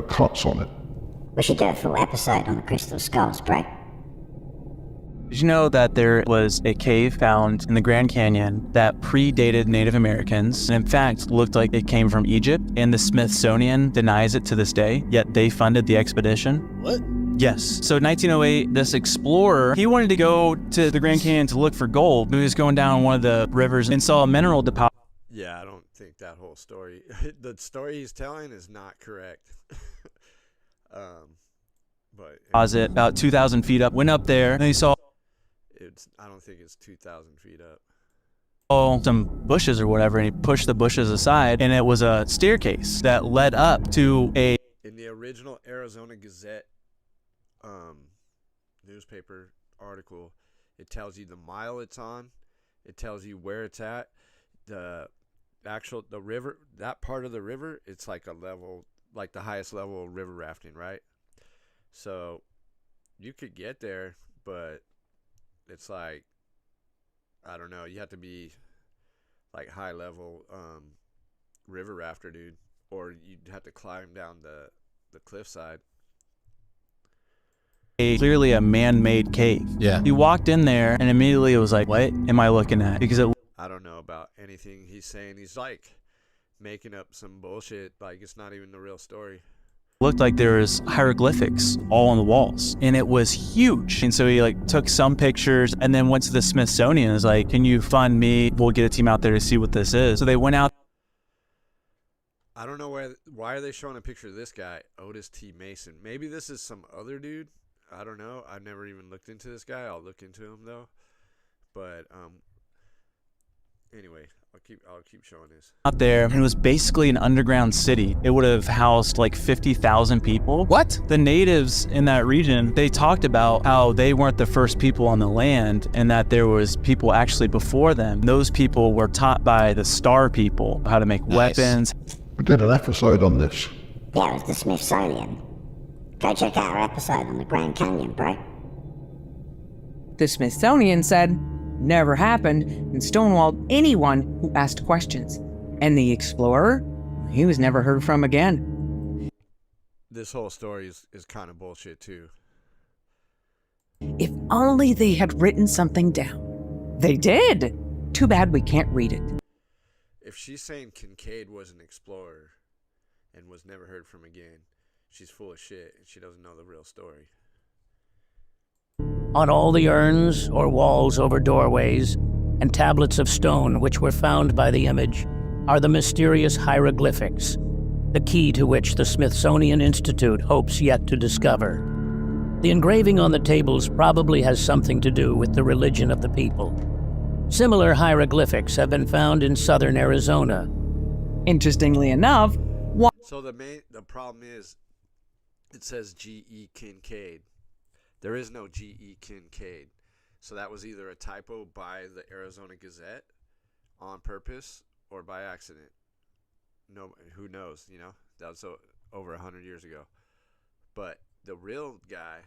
cuts on it. We should do a full episode on the crystal skulls, bro. Did you know that there was a cave found in the Grand Canyon that predated Native Americans and in fact looked like it came from Egypt, and the Smithsonian denies it to this day, yet they funded the expedition? What? Yes. So 1908, this explorer, he wanted to go to the Grand Canyon to look for gold. He was going down one of the rivers and saw a mineral deposit. Yeah, I don't think that whole story, the story he's telling is not correct. But About 2,000 feet up, went up there, and he saw I don't think it's 2,000 feet up. Some bushes or whatever, and he pushed the bushes aside, and it was a staircase that led up to a... In the original Arizona Gazette newspaper article, it tells you the mile it's on, it tells you where it's at, the river, that part of the river, it's like a level, like the highest level of river rafting, right? So you could get there, but it's like, I don't know, you have to be like high level river rafter, dude, or you'd have to climb down the cliffside. Clearly a man-made cave. Yeah. He walked in there and immediately it was like, what am I looking at? Because I don't know about anything he's saying. He's like making up some bullshit, like it's not even the real story. Looked like there was hieroglyphics all on the walls, and it was huge. And so he like took some pictures and then went to the Smithsonian and was like, can you fund me? We'll get a team out there to see what this is. So they went out. I don't know why are they showing a picture of this guy, Otis T. Mason? Maybe this is some other dude. I don't know. I've never even looked into this guy. I'll look into him though. But anyway, I'll keep showing this. Out there, and it was basically an underground city. It would have housed like 50,000 people. What? The natives in that region, they talked about how they weren't the first people on the land and that there was people actually before them. Those people were taught by the Star people how to make weapons. We did an episode on this. Yeah, it was the Smithsonian. Go check out our episode on the Grand Canyon, bro. The Smithsonian said never happened and stonewalled anyone who asked questions. And the explorer, he was never heard from again. This whole story is kind of bullshit too. If only they had written something down. They did. Too bad we can't read it. If she's saying Kincaid was an explorer and was never heard from again, she's full of shit and she doesn't know the real story. On all the urns or walls over doorways and tablets of stone which were found by the image are the mysterious hieroglyphics, the key to which the Smithsonian Institute hopes yet to discover. The engraving on the tables probably has something to do with the religion of the people. Similar hieroglyphics have been found in southern Arizona. Interestingly enough, So the problem is it says G.E. Kincaid. There is no G.E. Kincade. So that was either a typo by the Arizona Gazette on purpose or by accident. No, who knows, you know? That was over 100 years ago. But the real guy,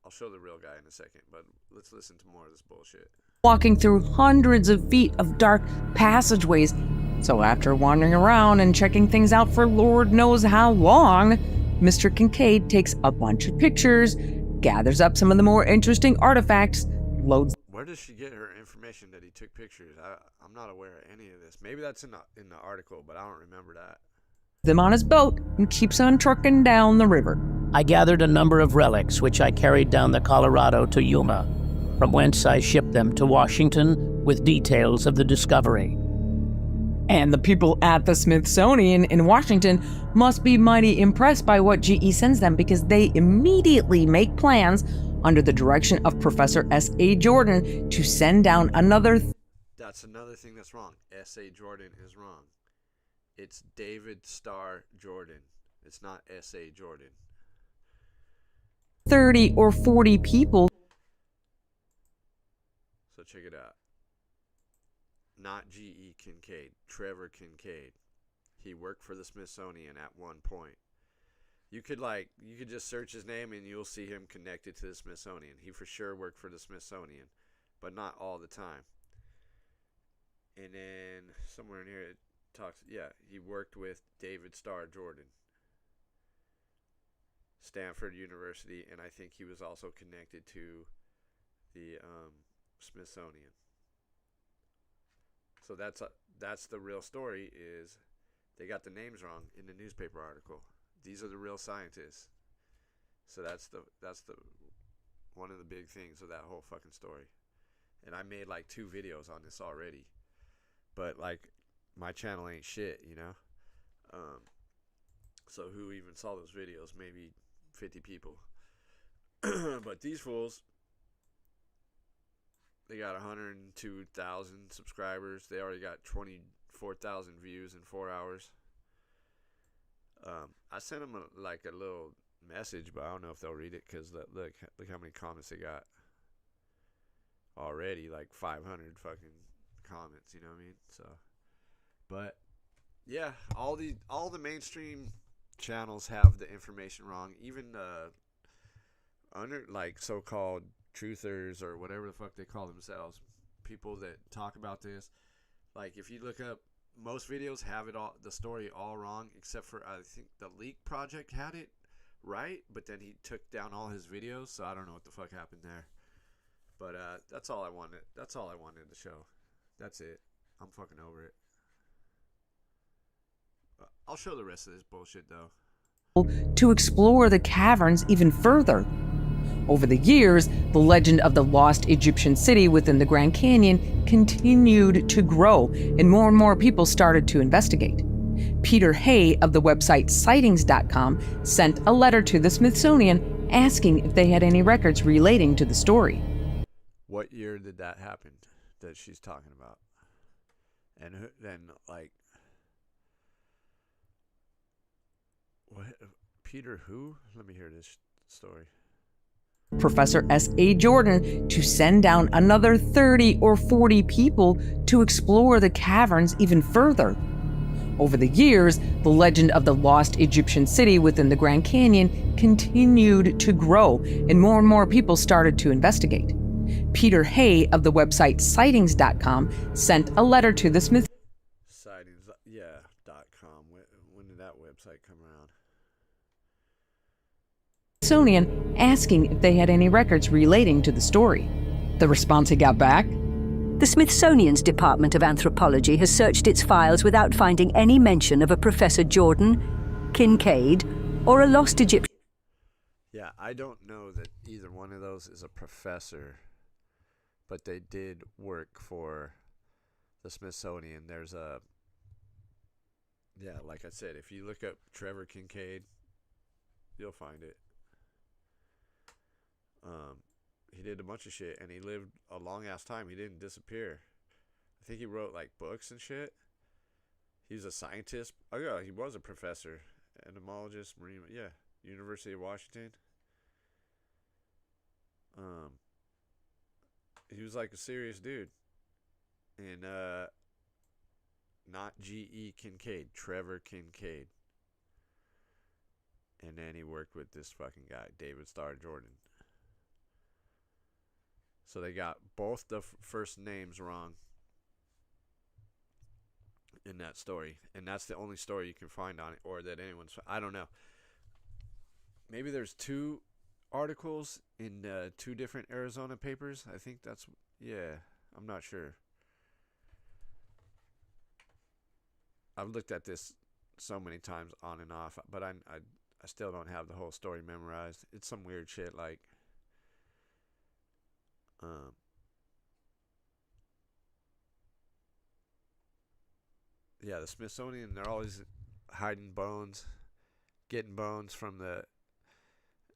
I'll show the real guy in a second, but let's listen to more of this bullshit. walking through hundreds of feet of dark passageways. So after wandering around and checking things out for Lord knows how long, Mr. Kincaid takes a bunch of pictures, gathers up some of the more interesting artifacts, loads. Where does she get her information that he took pictures? I'm not aware of any of this. Maybe that's in the article, but I don't remember that. Them on his boat and keeps on trucking down the river. I gathered a number of relics which I carried down the Colorado to Yuma, from whence I shipped them to Washington with details of the discovery. And the people at the Smithsonian in Washington must be mighty impressed by what GE sends them, because they immediately make plans under the direction of Professor S.A. Jordan to send down another... That's another thing that's wrong. S.A. Jordan is wrong. It's David Starr Jordan. It's not S.A. Jordan. 30 or 40 people. So check it out. Not G.E. Kincaid, Trevor Kincaid. He worked for the Smithsonian at one point. You could just search his name and you'll see him connected to the Smithsonian. He for sure worked for the Smithsonian, but not all the time. And then somewhere in here, he worked with David Starr Jordan, Stanford University, and I think he was also connected to the Smithsonian. So that's the real story. Is they got the names wrong in the newspaper article. These are the real scientists. So that's the one of the big things of that whole fucking story. And I made like 2 videos on this already, but like my channel ain't shit, you know. So who even saw those videos? Maybe 50 people. But these fools, they got 102,000 subscribers. They already got 24,000 views in 4 hours. I sent them a little message, but I don't know if they'll read it, because look how many comments they got already. Like 500 fucking comments, you know what I mean? So, but yeah, all the mainstream channels have the information wrong. Even under like so-called truthers or whatever the fuck they call themselves, people that talk about this, like if you look up, most videos have the story all wrong, except for I think the Leak Project had it right, but then he took down all his videos, so I don't know what the fuck happened there. But that's all I wanted. That's all I wanted to show. That's it. I'm fucking over it. I'll show the rest of this bullshit though. To explore the caverns even further. Over the years, the legend of the lost Egyptian city within the Grand Canyon continued to grow, and more people started to investigate. Peter Hay of the website sightings.com sent a letter to the Smithsonian asking if they had any records relating to the story. What year did that happen that she's talking about? And then, like, what? Peter who? Let me hear this story. Professor S.A. Jordan to send down another 30 or 40 people to explore the caverns even further. Over the years, the legend of the lost Egyptian city within the Grand Canyon continued to grow, and more people started to investigate. Peter Hay of the website sightings.com sent a letter to the .com. When did that website come around? Smithsonian asking if they had any records relating to the story. The response he got back? The Smithsonian's Department of Anthropology has searched its files without finding any mention of a Professor Jordan, Kincaid, or a lost Egyptian. Yeah, I don't know that either one of those is a professor, but they did work for the Smithsonian. There's like I said, if you look up Trevor Kincaid, you'll find it. He did a bunch of shit, and he lived a long ass time. He didn't disappear. I think he wrote like books and shit. He was a scientist. Oh yeah, he was a professor, entomologist, marine. Yeah, University of Washington. He was like a serious dude, and not G.E. Kincaid, Trevor Kincaid. And then he worked with this fucking guy, David Starr Jordan. So they got both the first names wrong in that story. And that's the only story you can find on it, or that anyone's... I don't know. Maybe there's 2 articles in 2 different Arizona papers. I think that's... Yeah, I'm not sure. I've looked at this so many times on and off, but I still don't have the whole story memorized. It's some weird shit like... yeah, the Smithsonian, they're always hiding bones, getting bones from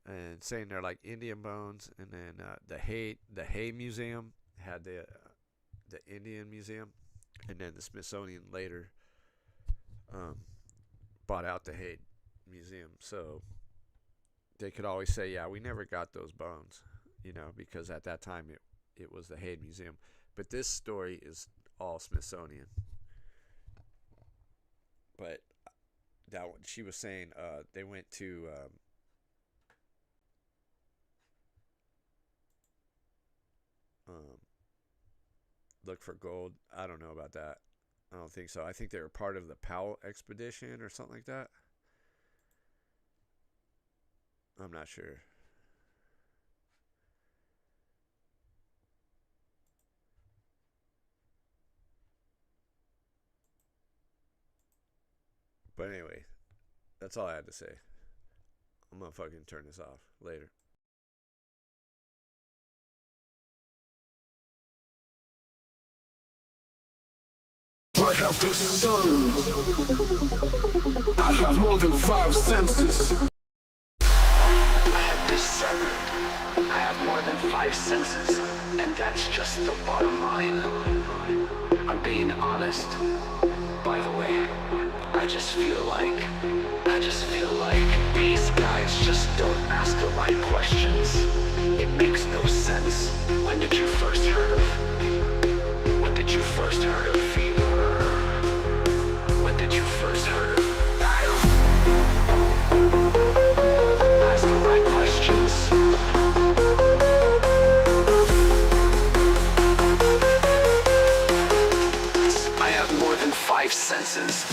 and saying they're like Indian bones. And then the Hay Museum had the Indian Museum, and then the Smithsonian later bought out the Hay Museum, so they could always say, yeah, we never got those bones, because at that time it was the Hay Museum. But this story is all Smithsonian. But that one, she was saying they went to look for gold. I don't know about that. I don't think so. I think they were part of the Powell expedition or something like that. I'm not sure. But anyway, that's all I had to say. I'm gonna fucking turn this off later. I have the sun. I have more than 5 senses. I have discerned. I have more than 5 senses, and that's just the bottom line. I'm being honest. By the way, I just feel like these guys just don't ask the right questions. It makes no sense. When did you first heard of fever? When did you first heard of ask the right questions. I have more than 5 senses.